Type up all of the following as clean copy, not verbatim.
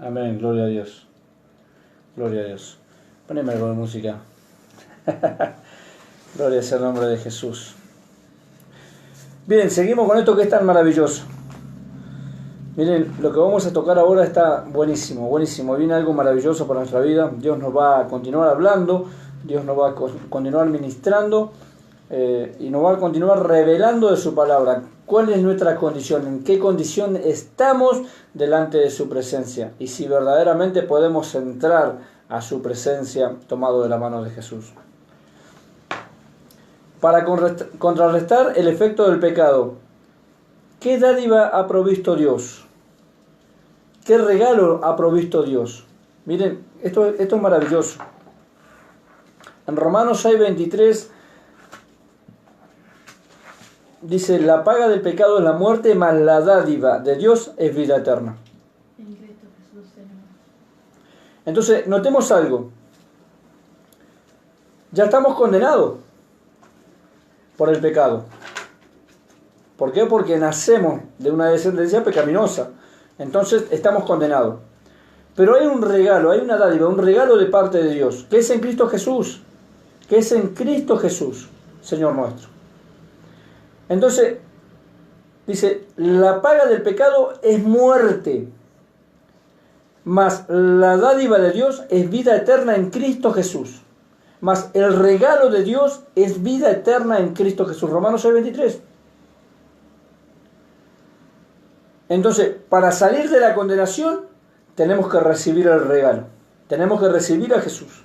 Amén, gloria a Dios. Gloria a Dios. Poneme algo de música. Gloria sea el nombre de Jesús. Bien, seguimos con esto que es tan maravilloso. Miren, lo que vamos a tocar ahora está buenísimo, buenísimo. Viene algo maravilloso para nuestra vida. Dios nos va a continuar hablando, Dios nos va a continuar ministrando y nos va a continuar revelando de su palabra. ¿Cuál es nuestra condición? ¿En qué condición estamos delante de su presencia? Y si verdaderamente podemos entrar a su presencia tomado de la mano de Jesús. Para contrarrestar el efecto del pecado, ¿qué dádiva ha provisto Dios? ¿Qué regalo ha provisto Dios? Miren, esto es maravilloso. En Romanos 6:23 dice: la paga del pecado es la muerte, mas la dádiva de Dios es vida eterna. Entonces, notemos algo. Ya estamos condenados por el pecado. ¿Por qué? Porque nacemos de una descendencia pecaminosa. Entonces estamos condenados. Pero hay un regalo, hay una dádiva, un regalo de parte de Dios, que es en Cristo Jesús. Que es en Cristo Jesús, Señor nuestro. Entonces, dice, la paga del pecado es muerte, mas la dádiva de Dios es vida eterna en Cristo Jesús. Mas el regalo de Dios es vida eterna en Cristo Jesús. Romanos 6:23. Entonces, para salir de la condenación, tenemos que recibir el regalo. Tenemos que recibir a Jesús.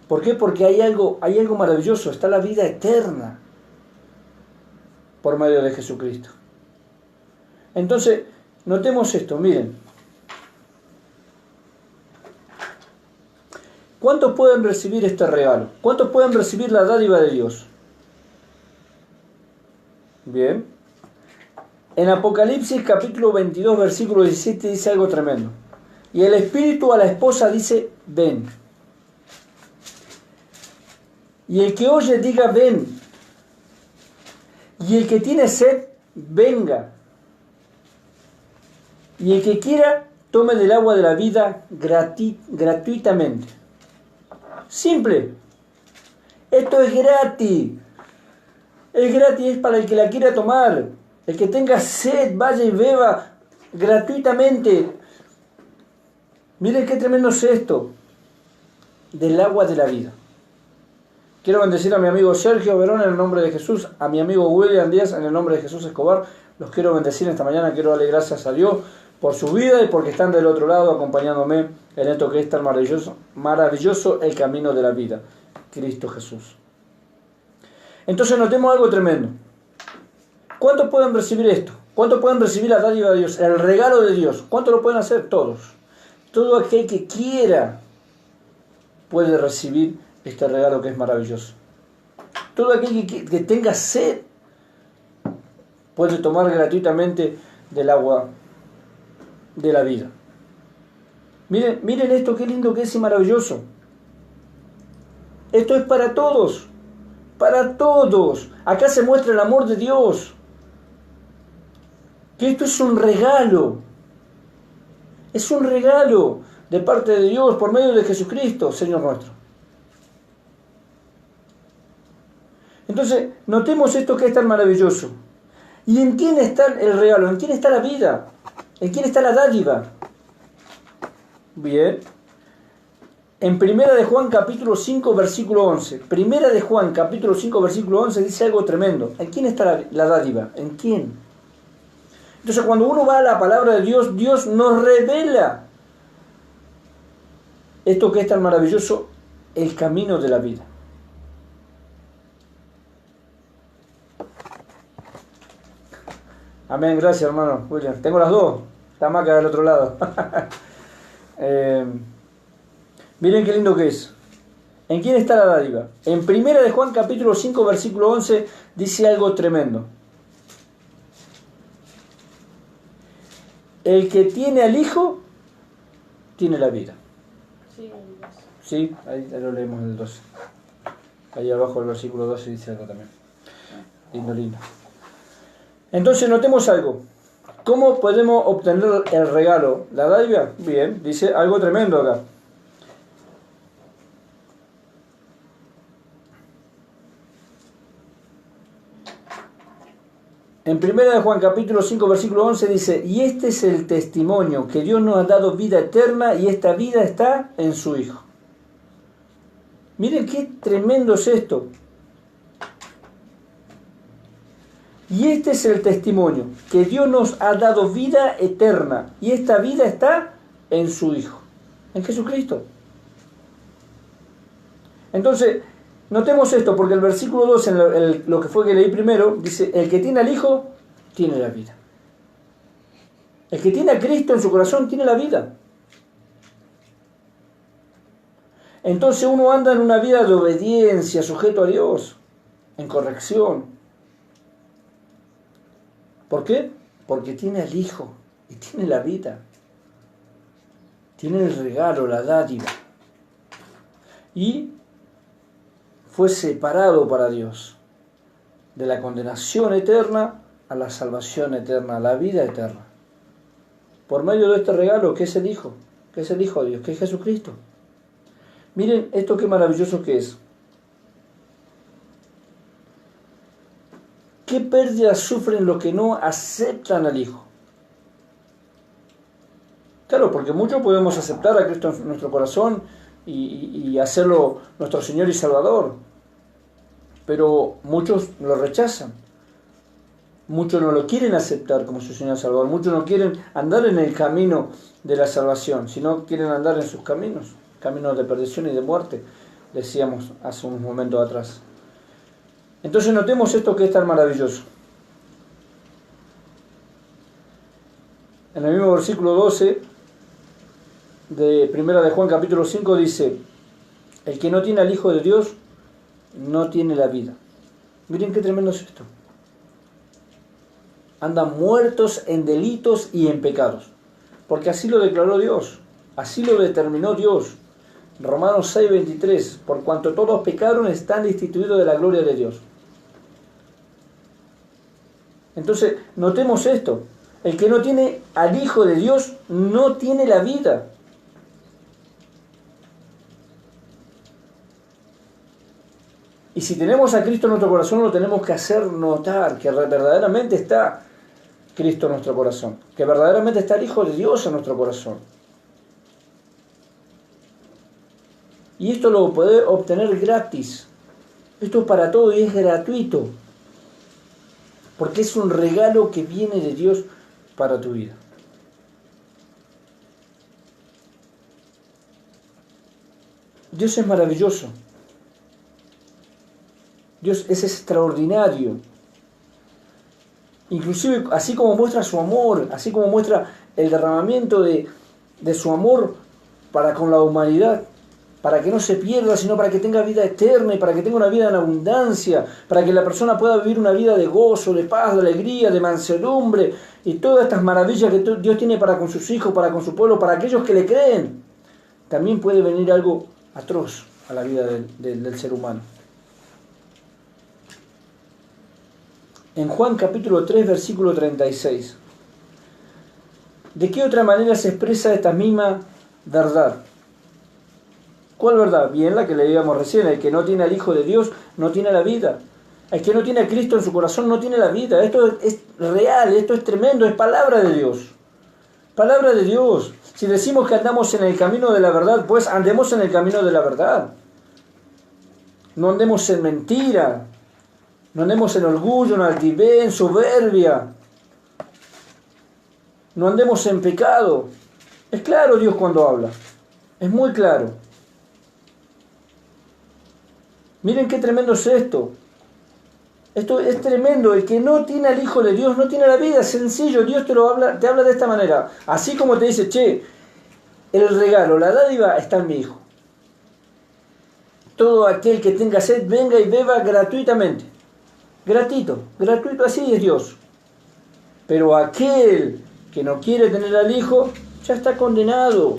¿Por qué? Porque hay algo maravilloso. Está la vida eterna por medio de Jesucristo. Entonces, notemos esto, miren. ¿Cuántos pueden recibir este regalo? ¿Cuántos pueden recibir la dádiva de Dios? Bien. En Apocalipsis capítulo 22, versículo 17 dice algo tremendo. Y el Espíritu a la esposa dice: ven. Y el que oye diga: ven. Y el que tiene sed, venga. Y el que quiera, tome del agua de la vida gratuitamente. Simple. Esto es gratis. Es gratis, es para el que la quiera tomar. El que tenga sed, vaya y beba gratuitamente. Miren qué tremendo es esto. Del agua de la vida. Quiero bendecir a mi amigo Sergio Verón en el nombre de Jesús, a mi amigo William Díaz en el nombre de Jesús Escobar. Los quiero bendecir esta mañana, quiero darle gracias a Dios por su vida y porque están del otro lado acompañándome en esto que es tan maravilloso, el camino de la vida, Cristo Jesús. Entonces notemos algo tremendo. ¿Cuántos pueden recibir esto? ¿Cuántos pueden recibir la dádiva de Dios, el regalo de Dios? ¿Cuántos lo pueden hacer? Todos. Todo aquel que quiera puede recibir este regalo que es maravilloso. Todo aquel que tenga sed puede tomar gratuitamente del agua de la vida. Miren esto, qué lindo que es y maravilloso. Esto es para todos. Para todos. Acá se muestra el amor de Dios. Que esto es un regalo. Es un regalo de parte de Dios por medio de Jesucristo, Señor nuestro. Entonces, notemos esto que es tan maravilloso. ¿Y en quién está el regalo? ¿En quién está la vida? ¿En quién está la dádiva? Bien. En Primera de Juan capítulo 5 versículo 11. Primera de Juan capítulo 5 versículo 11 dice algo tremendo. ¿En quién está la dádiva? ¿En quién? Entonces cuando uno va a la palabra de Dios, Dios nos revela esto que es tan maravilloso, el camino de la vida. Amén, gracias hermano William. Tengo las dos, la maca del otro lado. Miren qué lindo que es. ¿En quién está la dádiva? En Primera de Juan capítulo 5 versículo 11 dice algo tremendo. El que tiene al Hijo tiene la vida. Sí, ahí lo leemos en el 12. Ahí abajo el versículo 12 dice algo también. Lindo, lindo. Entonces notemos algo. ¿Cómo podemos obtener el regalo? ¿La dádiva? Bien, dice algo tremendo acá. En 1 de Juan capítulo 5 versículo 11 dice: y este es el testimonio, que Dios nos ha dado vida eterna y esta vida está en su Hijo. Miren qué tremendo es esto. Y este es el testimonio, que Dios nos ha dado vida eterna y esta vida está en su Hijo, en Jesucristo. Entonces, notemos esto, porque el versículo 2, en lo que fue que leí primero, dice: el que tiene al Hijo, tiene la vida. El que tiene a Cristo en su corazón, tiene la vida. Entonces uno anda en una vida de obediencia, sujeto a Dios, en corrección. ¿Por qué? Porque tiene al Hijo y tiene la vida. Tiene el regalo, la dádiva. Y fue separado para Dios, de la condenación eterna a la salvación eterna, a la vida eterna. Por medio de este regalo, que es el Hijo, que es el Hijo de Dios, que es Jesucristo. Miren esto qué maravilloso que es. ¿Qué pérdidas sufren los que no aceptan al Hijo? Claro, porque muchos podemos aceptar a Cristo en nuestro corazón y hacerlo nuestro Señor y Salvador. Pero muchos lo rechazan. Muchos no lo quieren aceptar como su Señor y Salvador. Muchos no quieren andar en el camino de la salvación, sino quieren andar en sus caminos de perdición y de muerte, decíamos hace unos momentos atrás. Entonces notemos esto que es tan maravilloso. En el mismo versículo 12 de 1 de Juan capítulo 5 dice: el que no tiene al Hijo de Dios no tiene la vida. Miren qué tremendo es esto. Andan muertos en delitos y en pecados, porque así lo declaró Dios, así lo determinó Dios. Romanos 6:23: por cuanto todos pecaron, están destituidos de la gloria de Dios. Entonces, notemos esto: el que no tiene al Hijo de Dios no tiene la vida. Y si tenemos a Cristo en nuestro corazón, lo tenemos que hacer notar, que verdaderamente está Cristo en nuestro corazón, que verdaderamente está el Hijo de Dios en nuestro corazón. Y esto lo puede obtener gratis. Esto es para todo y es gratuito. Porque es un regalo que viene de Dios para tu vida. Dios es maravilloso. Dios es extraordinario. Inclusive, así como muestra su amor, así como muestra el derramamiento de su amor para con la humanidad, para que no se pierda, sino para que tenga vida eterna y para que tenga una vida en abundancia, para que la persona pueda vivir una vida de gozo, de paz, de alegría, de mansedumbre y todas estas maravillas que Dios tiene para con sus hijos, para con su pueblo, para aquellos que le creen. También puede venir algo atroz a la vida del ser humano. En Juan capítulo 3, versículo 36. ¿De qué otra manera se expresa esta misma verdad? ¿Cuál verdad? Bien, la que leíamos recién: el que no tiene al Hijo de Dios no tiene la vida. El que no tiene a Cristo en su corazón no tiene la vida. Esto es real, esto es tremendo, es palabra de Dios. Palabra de Dios. Si decimos que andamos en el camino de la verdad, pues andemos en el camino de la verdad. No andemos en mentira. No andemos en orgullo, en altivez, en soberbia. No andemos en pecado. Es claro Dios cuando habla. Es muy claro. Miren qué tremendo es esto. Esto es tremendo. El que no tiene al Hijo de Dios no tiene la vida. Es sencillo. Dios te habla de esta manera. Así como te dice: che, el regalo, la dádiva está en mi Hijo. Todo aquel que tenga sed, venga y beba gratuitamente. Gratuito, así es Dios. Pero aquel que no quiere tener al Hijo, ya está condenado.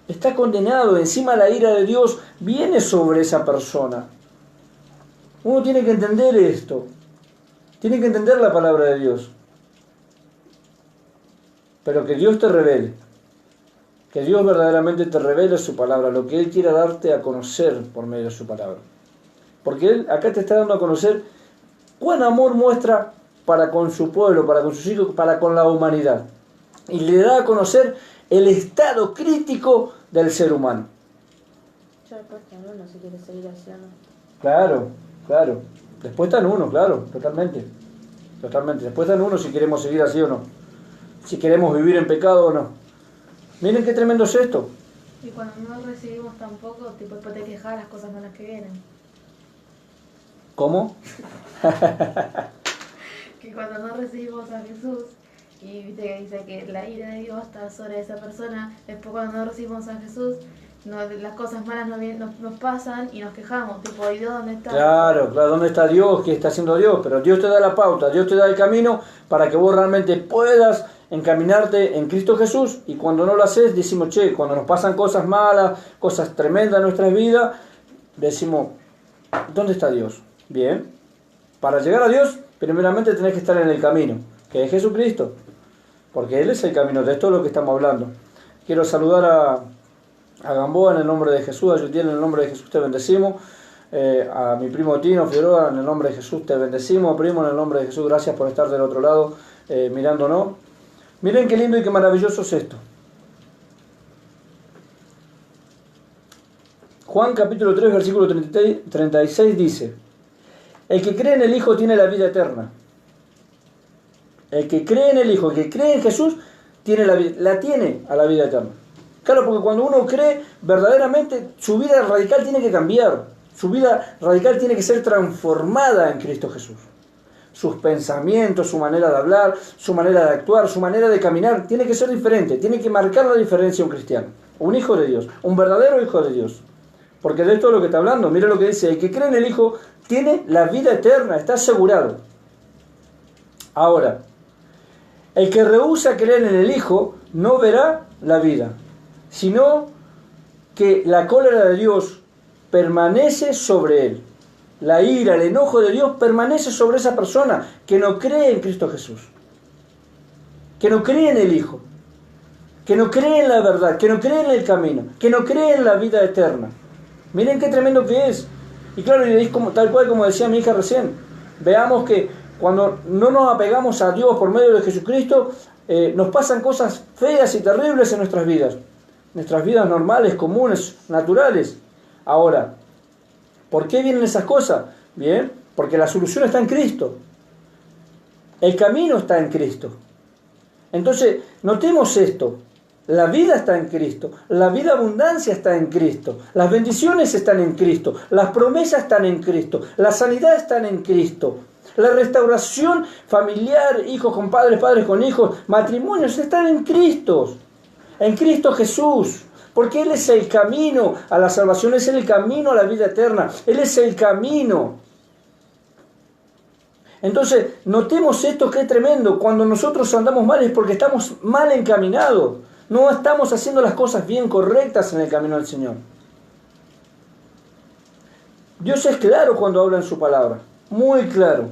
Está condenado. Encima la ira de Dios viene sobre esa persona. Uno tiene que entender esto. Tienen que entender la palabra de Dios. Pero que Dios te revele. Que Dios verdaderamente te revele su palabra, lo que Él quiera darte a conocer por medio de su palabra. Porque Él acá te está dando a conocer cuán amor muestra para con su pueblo, para con sus hijos, para con la humanidad. Y le da a conocer el estado crítico del ser humano. Ya después está en uno si quiere seguir haciendo. Claro, claro. Después está en uno, claro, totalmente. Totalmente. Después está en uno si queremos seguir así o no. Si queremos vivir en pecado o no. Miren qué tremendo es esto. Y cuando no recibimos tampoco, tipo, después te quejas las cosas malas que vienen. ¿Cómo? Que cuando no recibimos a Jesús, y viste que dice que la ira de Dios está sobre esa persona, después cuando no recibimos a Jesús, las cosas malas nos pasan y nos quejamos, tipo, ¿y Dios dónde está? Claro, claro, ¿dónde está Dios? ¿Qué está haciendo Dios? Pero Dios te da la pauta, Dios te da el camino para que vos realmente puedas encaminarte en Cristo Jesús. Y cuando no lo haces, decimos, che, cuando nos pasan cosas malas, cosas tremendas en nuestras vidas, decimos, ¿dónde está Dios? Bien, para llegar a Dios, primeramente tenés que estar en el camino, que es Jesucristo, porque Él es el camino, de esto es lo que estamos hablando. Quiero saludar a Gamboa en el nombre de Jesús, a Yutiel en el nombre de Jesús te bendecimos, a mi primo Tino Figueroa en el nombre de Jesús te bendecimos, primo en el nombre de Jesús, gracias por estar del otro lado mirándonos. Miren qué lindo y qué maravilloso es esto. Juan capítulo 3 versículo 36 dice: el que cree en el Hijo tiene la vida eterna. El que cree en el Hijo, el que cree en Jesús, la tiene a la vida eterna. Claro, porque cuando uno cree, verdaderamente su vida radical tiene que cambiar. Su vida radical tiene que ser transformada en Cristo Jesús. Sus pensamientos, su manera de hablar, su manera de actuar, su manera de caminar, tiene que ser diferente. Tiene que marcar la diferencia un cristiano, un hijo de Dios, un verdadero hijo de Dios. Porque de esto es lo que está hablando. Mira lo que dice: el que cree en el Hijo tiene la vida eterna, está asegurado. Ahora, el que rehúsa creer en el Hijo no verá la vida, sino que la cólera de Dios permanece sobre él. La ira, el enojo de Dios permanece sobre esa persona que no cree en Cristo Jesús, que no cree en el Hijo, que no cree en la verdad, que no cree en el camino, que no cree en la vida eterna. Miren qué tremendo que es. Y claro, y es como, tal cual como decía mi hija recién, veamos que cuando no nos apegamos a Dios por medio de Jesucristo, nos pasan cosas feas y terribles en nuestras vidas normales, comunes, naturales. Ahora, ¿por qué vienen esas cosas? Bien, porque la solución está en Cristo. El camino está en Cristo. Entonces, notemos esto. La vida está en Cristo, la vida abundancia está en Cristo, las bendiciones están en Cristo, las promesas están en Cristo, la sanidad está en Cristo, la restauración familiar, hijos con padres, padres con hijos, matrimonios están en Cristo Jesús, porque Él es el camino a la salvación, es el camino a la vida eterna, Él es el camino. Entonces, notemos esto que es tremendo. Cuando nosotros andamos mal es porque estamos mal encaminados. No estamos haciendo las cosas bien correctas en el camino del Señor. Dios es claro cuando habla en su palabra. Muy claro.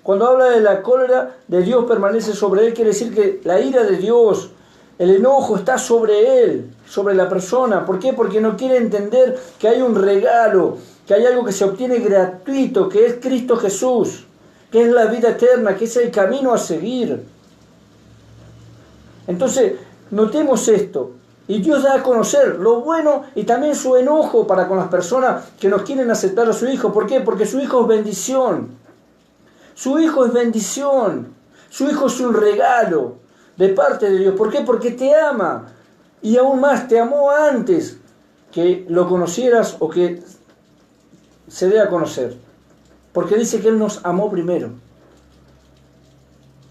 Cuando habla de la cólera de Dios permanece sobre él, quiere decir que la ira de Dios, el enojo está sobre él, sobre la persona. ¿Por qué? Porque no quiere entender que hay un regalo, que hay algo que se obtiene gratuito, que es Cristo Jesús, que es la vida eterna, que es el camino a seguir. Entonces, notemos esto. Y Dios da a conocer lo bueno y también su enojo para con las personas que no quieren aceptar a su Hijo. ¿Por qué? Porque su Hijo es bendición. Su Hijo es bendición. Su Hijo es un regalo de parte de Dios. ¿Por qué? Porque te ama. Y aún más, te amó antes que lo conocieras o que se dé a conocer. Porque dice que Él nos amó primero.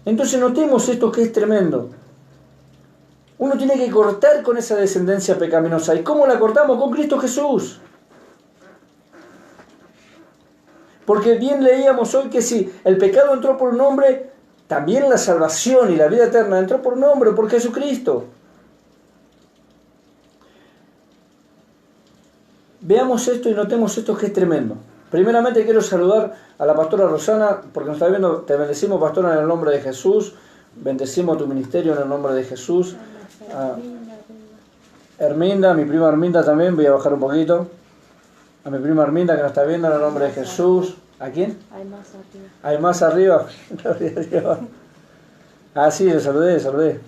Entonces notemos esto que es tremendo. Uno tiene que cortar con esa descendencia pecaminosa. ¿Y cómo la cortamos? Con Cristo Jesús. Porque bien leíamos hoy que si el pecado entró por un hombre, también la salvación y la vida eterna entró por un hombre, por Jesucristo. Veamos esto y notemos esto que es tremendo. Primeramente quiero saludar a la pastora Rosana, porque nos está viendo. Te bendecimos, pastora, en el nombre de Jesús. Bendecimos tu ministerio en el nombre de Jesús. Herminda, mi prima Herminda también, voy a bajar un poquito. A mi prima Herminda que nos está viendo en el nombre de Jesús. ¿A quién? Hay más arriba. Hay más arriba. Gloria a Dios. Ah, sí, le saludé.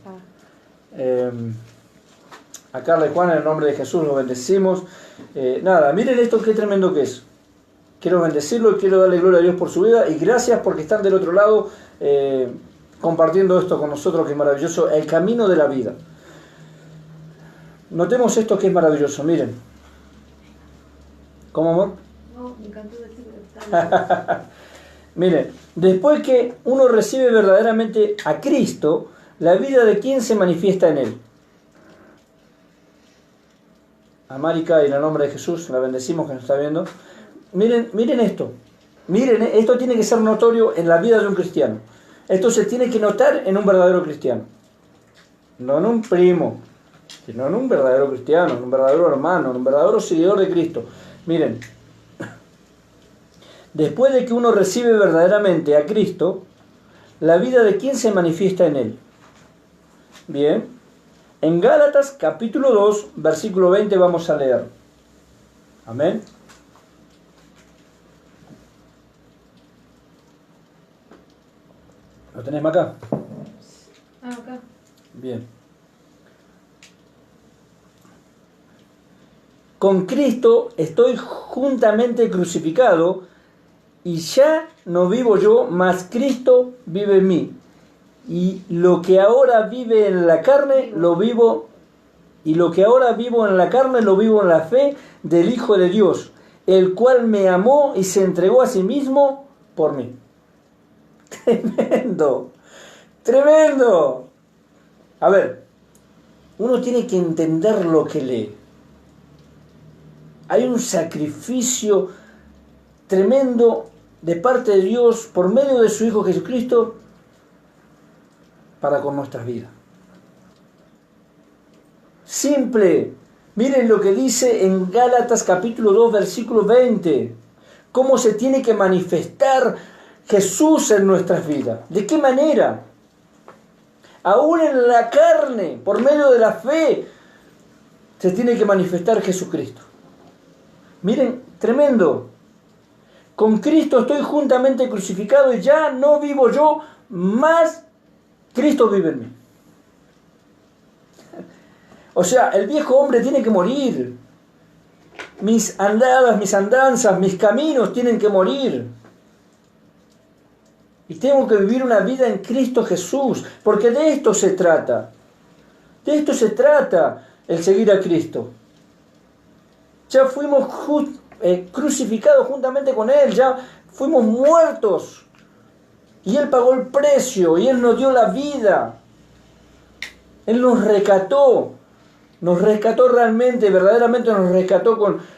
A Carla y Juan en el nombre de Jesús los bendecimos. Nada, miren esto qué tremendo que es. Quiero bendecirlo y quiero darle gloria a Dios por su vida. Y gracias porque están del otro lado compartiendo esto con nosotros, que es maravilloso. El camino de la vida. Notemos esto que es maravilloso, miren. ¿Cómo, amor? No, me encantó decir que está Miren, después que uno recibe verdaderamente a Cristo, la vida de quién se manifiesta en él. A Marica y en el nombre de Jesús, la bendecimos que nos está viendo. Miren esto. Miren, esto tiene que ser notorio en la vida de un cristiano. Esto se tiene que notar en un verdadero cristiano. No en un primo, sino en un verdadero cristiano, en un verdadero hermano, en un verdadero seguidor de Cristo. Miren, después de que uno recibe verdaderamente a Cristo, la vida de quién se manifiesta en él. Bien, en Gálatas capítulo 2, versículo 20 vamos a leer. Amén. ¿Lo tenés acá? acá. Bien. Con Cristo estoy juntamente crucificado y ya no vivo yo, mas Cristo vive en mí. Y lo que ahora vive en la carne lo vivo, y lo que ahora vivo en la carne lo vivo en la fe del Hijo de Dios, el cual me amó y se entregó a sí mismo por mí. Tremendo, tremendo. A ver, uno tiene que entender lo que lee. Hay un sacrificio tremendo de parte de Dios por medio de su Hijo Jesucristo para con nuestras vidas. Simple. Miren lo que dice en Gálatas capítulo 2, versículo 20. Cómo se tiene que manifestar Jesús en nuestras vidas. ¿De qué manera? Aún en la carne, por medio de la fe, se tiene que manifestar Jesucristo. Miren, tremendo. Con Cristo estoy juntamente crucificado y ya no vivo yo, más Cristo vive en mí. O sea, el viejo hombre tiene que morir. Mis andadas, mis andanzas, mis caminos tienen que morir. Y tengo que vivir una vida en Cristo Jesús, porque de esto se trata. De esto se trata el seguir a Cristo. Ya fuimos crucificados juntamente con Él, ya fuimos muertos. Y Él pagó el precio, y Él nos dio la vida. Él nos rescató realmente, verdaderamente nos rescató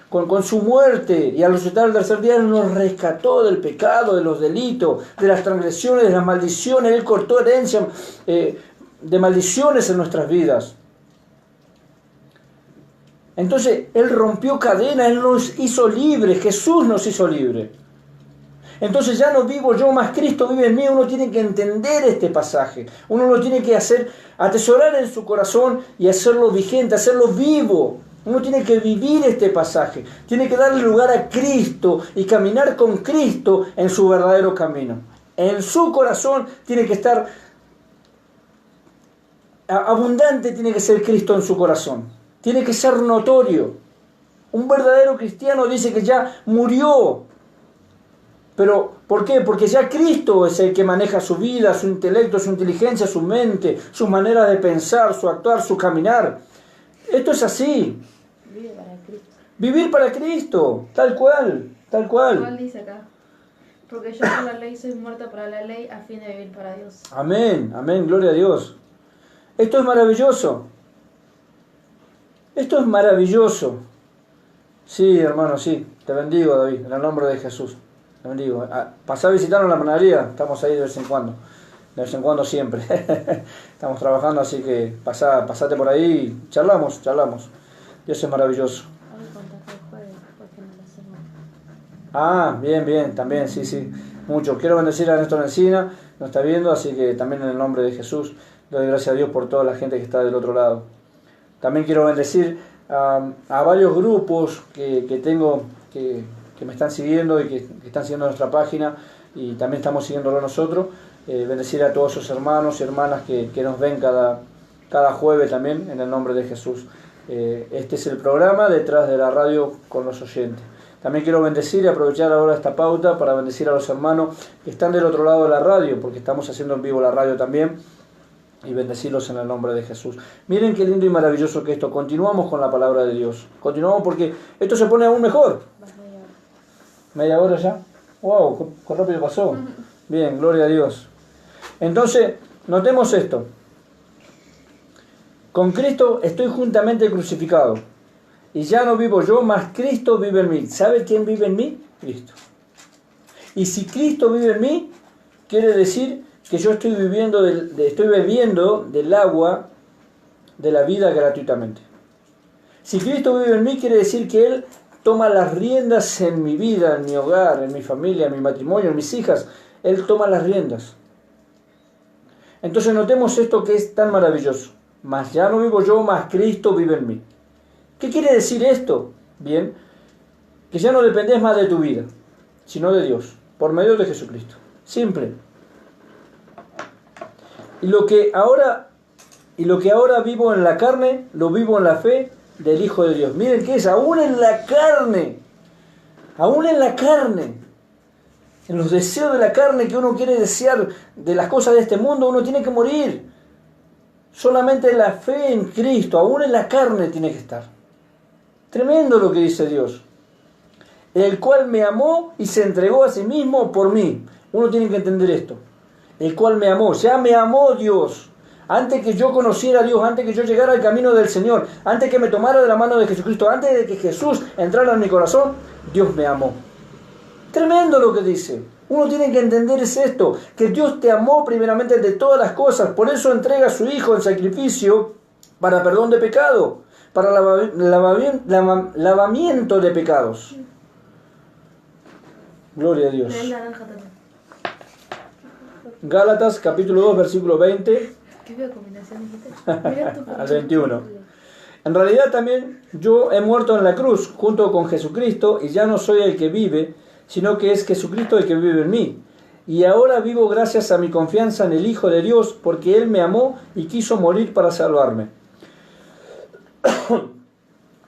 con su muerte. Y al resucitar el tercer día, Él nos rescató del pecado, de los delitos, de las transgresiones, de las maldiciones. Él cortó herencia de maldiciones en nuestras vidas. Entonces, Él rompió cadenas, Él nos hizo libres, Jesús nos hizo libres. Entonces ya no vivo yo, más Cristo vive en mí. Uno tiene que entender este pasaje. Uno lo tiene que atesorar en su corazón y hacerlo vigente, hacerlo vivo. Uno tiene que vivir este pasaje. Tiene que darle lugar a Cristo y caminar con Cristo en su verdadero camino. En su corazón tiene que estar abundante, tiene que ser Cristo en su corazón. Tiene que ser notorio. Un verdadero cristiano dice que ya murió. Pero, ¿por qué? Porque ya Cristo es el que maneja su vida, su intelecto, su inteligencia, su mente, sus maneras de pensar, su actuar, su caminar. Esto es así. Vive para Cristo. Vivir para Cristo, tal cual, tal cual. Igual dice acá, porque yo por la ley soy muerta para la ley a fin de vivir para Dios. Amén, amén, gloria a Dios. Esto es maravilloso. Esto es maravilloso. Sí, hermano, sí. Te bendigo, David, en el nombre de Jesús. Te bendigo. Pasá a visitarnos en la panadería. Estamos ahí de vez en cuando. De vez en cuando siempre. Estamos trabajando, así que pasate por ahí y charlamos. Dios es maravilloso. Hoy contaste el jueves, porque no lo hacemos. Ah, bien, bien, también, sí, sí, mucho. Quiero bendecir a Néstor Encina, nos está viendo, así que también en el nombre de Jesús doy gracias a Dios por toda la gente que está del otro lado. También quiero bendecir a varios grupos que tengo que me están siguiendo y que están siguiendo nuestra página y también estamos siguiéndolo nosotros. Bendecir a todos esos hermanos y hermanas que nos ven cada jueves también en el nombre de Jesús. Este es el programa Detrás de la Radio con los oyentes. También quiero bendecir y aprovechar ahora esta pauta para bendecir a los hermanos que están del otro lado de la radio, porque estamos haciendo en vivo la radio también, y bendecirlos en el nombre de Jesús. Miren qué lindo y maravilloso que esto. Continuamos con la palabra de Dios. Continuamos porque esto se pone aún mejor. ¿Media hora ya? ¡Wow! ¡Qué rápido pasó! Bien, gloria a Dios. Entonces, notemos esto. Con Cristo estoy juntamente crucificado. Y ya no vivo yo, mas Cristo vive en mí. ¿Sabe quién vive en mí? Cristo. Y si Cristo vive en mí, quiere decir que yo estoy bebiendo del agua de la vida gratuitamente. Si Cristo vive en mí, quiere decir que Él toma las riendas en mi vida, en mi hogar, en mi familia, en mi matrimonio, en mis hijas. Él toma las riendas. Entonces notemos esto que es tan maravilloso. Mas ya no vivo yo, mas Cristo vive en mí. ¿Qué quiere decir esto? Bien, que ya no dependes más de tu vida, sino de Dios, por medio de Jesucristo. Simple. Y lo que ahora vivo en la carne, lo vivo en la fe del Hijo de Dios. Miren qué es, aún en la carne, en los deseos de la carne que uno quiere desear de las cosas de este mundo, uno tiene que morir. Solamente la fe en Cristo, aún en la carne, tiene que estar. Tremendo lo que dice Dios. El cual me amó y se entregó a sí mismo por mí. Uno tiene que entender esto. El cual me amó, ya me amó Dios. Antes que yo conociera a Dios, antes que yo llegara al camino del Señor, antes que me tomara de la mano de Jesucristo, antes de que Jesús entrara en mi corazón, Dios me amó. Tremendo lo que dice. Uno tiene que entender es esto, que Dios te amó primeramente de todas las cosas, por eso entrega a su Hijo en sacrificio para perdón de pecado, para lavamiento de pecados. Gloria a Dios. Gálatas capítulo 2 versículo 20 al 21. En realidad también yo he muerto en la cruz junto con Jesucristo y ya no soy el que vive, sino que es Jesucristo el que vive en mí. Y ahora vivo gracias a mi confianza en el Hijo de Dios, porque Él me amó y quiso morir para salvarme.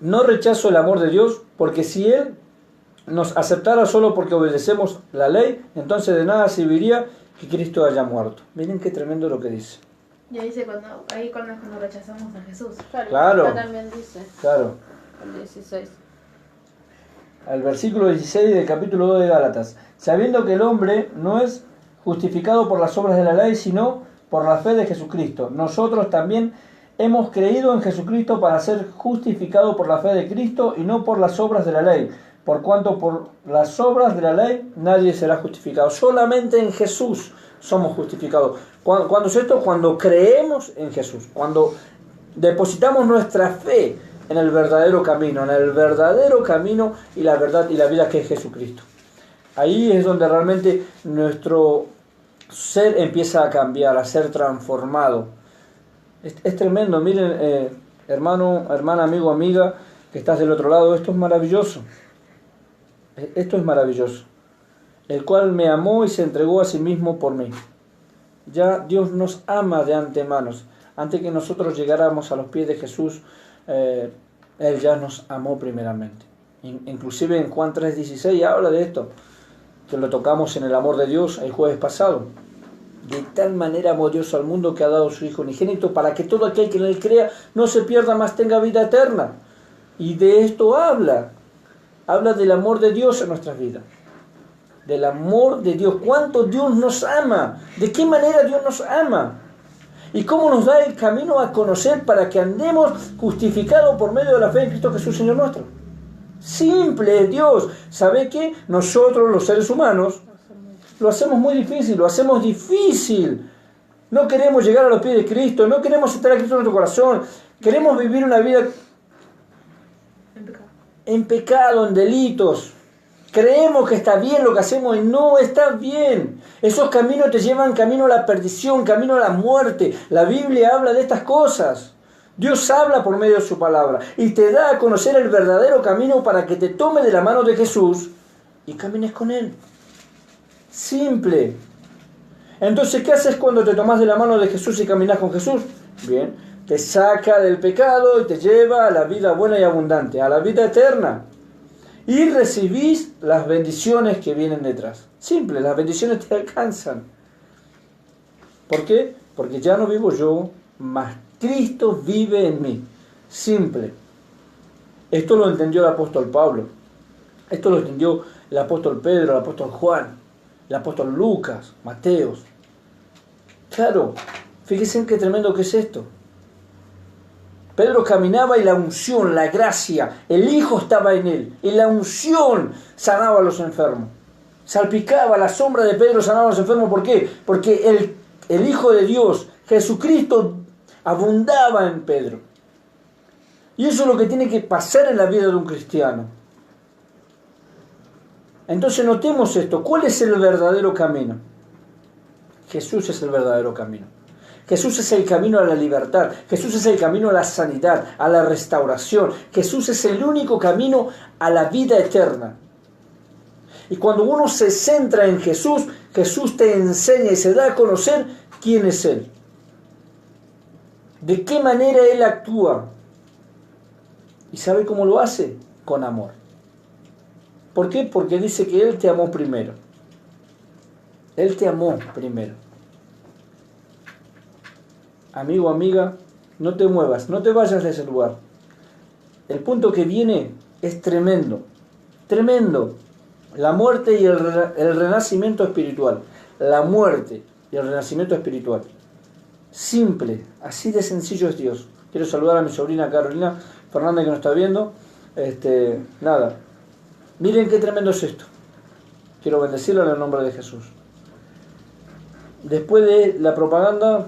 No rechazo el amor de Dios, porque si Él nos aceptara solo porque obedecemos la ley, entonces de nada serviría que Cristo haya muerto. Miren qué tremendo lo que dice. Y ahí dice cuando rechazamos a Jesús. Claro. Acá también dice. Claro. El 16. Al versículo 16 del capítulo 2 de Gálatas. Sabiendo que el hombre no es justificado por las obras de la ley, sino por la fe de Jesucristo. Nosotros también hemos creído en Jesucristo para ser justificados por la fe de Cristo y no por las obras de la ley. Por cuanto por las obras de la ley nadie será justificado. Solamente en Jesús somos justificados. ¿Cuándo es esto? Cuando creemos en Jesús. Cuando depositamos nuestra fe en el verdadero camino y la verdad y la vida que es Jesucristo. Ahí es donde realmente nuestro ser empieza a cambiar, a ser transformado. Es tremendo. Miren, hermano, hermana, amigo, amiga, que estás del otro lado, esto es maravilloso. Esto es maravilloso. El cual me amó y se entregó a sí mismo por mí. Ya Dios nos ama de antemano. Antes que nosotros llegáramos a los pies de Jesús, Él ya nos amó primeramente. Inclusive en Juan 3:16 habla de esto, que lo tocamos en el amor de Dios el jueves pasado. De tal manera amó Dios al mundo que ha dado su Hijo unigénito para que todo aquel que en Él crea no se pierda, mas tenga vida eterna. Y de esto habla del amor de Dios en nuestras vidas. Del amor de Dios. ¿Cuánto Dios nos ama? ¿De qué manera Dios nos ama? ¿Y cómo nos da el camino a conocer para que andemos justificados por medio de la fe en Cristo Jesús, Señor nuestro? Simple, Dios. ¿Sabe qué? Nosotros, los seres humanos, lo hacemos muy difícil, No queremos llegar a los pies de Cristo, no queremos aceptar a Cristo en nuestro corazón. Queremos vivir una vida en pecado, en delitos. Creemos que está bien lo que hacemos y no está bien. Esos caminos te llevan camino a la perdición, camino a la muerte. La Biblia habla de estas cosas. Dios habla por medio de su palabra y te da a conocer el verdadero camino para que te tome de la mano de Jesús y camines con Él. Simple. Entonces, ¿qué haces cuando te tomas de la mano de Jesús y caminas con Jesús? Bien, te saca del pecado y te lleva a la vida buena y abundante, a la vida eterna. Y recibís las bendiciones que vienen detrás. Simple, las bendiciones te alcanzan. ¿Por qué? Porque ya no vivo yo, mas Cristo vive en mí. Simple. Esto lo entendió el apóstol Pablo. Esto lo entendió el apóstol Pedro, el apóstol Juan, el apóstol Lucas, Mateos. Claro, fíjense en qué tremendo que es esto. Pedro caminaba y la unción, la gracia, el Hijo estaba en él. Y la unción sanaba a los enfermos. Salpicaba, la sombra de Pedro sanaba a los enfermos. ¿Por qué? Porque el Hijo de Dios, Jesucristo, abundaba en Pedro. Y eso es lo que tiene que pasar en la vida de un cristiano. Entonces notemos esto. ¿Cuál es el verdadero camino? Jesús es el verdadero camino. Jesús es el camino a la libertad. Jesús es el camino a la sanidad, a la restauración. Jesús es el único camino a la vida eterna. Y cuando uno se centra en Jesús, Jesús te enseña y se da a conocer quién es Él. De qué manera Él actúa. ¿Y sabe cómo lo hace? Con amor. ¿Por qué? Porque dice que Él te amó primero. Él te amó primero. Amigo, amiga, no te muevas, no te vayas de ese lugar. El punto que viene es tremendo, tremendo. La muerte y el renacimiento espiritual. La muerte y el renacimiento espiritual. Simple, así de sencillo es Dios. Quiero saludar a mi sobrina Carolina Fernández que nos está viendo. Nada, miren qué tremendo es esto. Quiero bendecirlo en el nombre de Jesús. Después de la propaganda,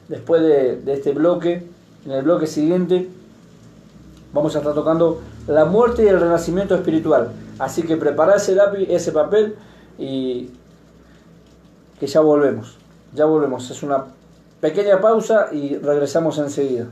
después de este bloque, en el bloque siguiente, vamos a estar tocando la muerte y el renacimiento espiritual. Así que prepara ese lápiz, ese papel y que ya volvemos. Ya volvemos. Es una pequeña pausa y regresamos enseguida.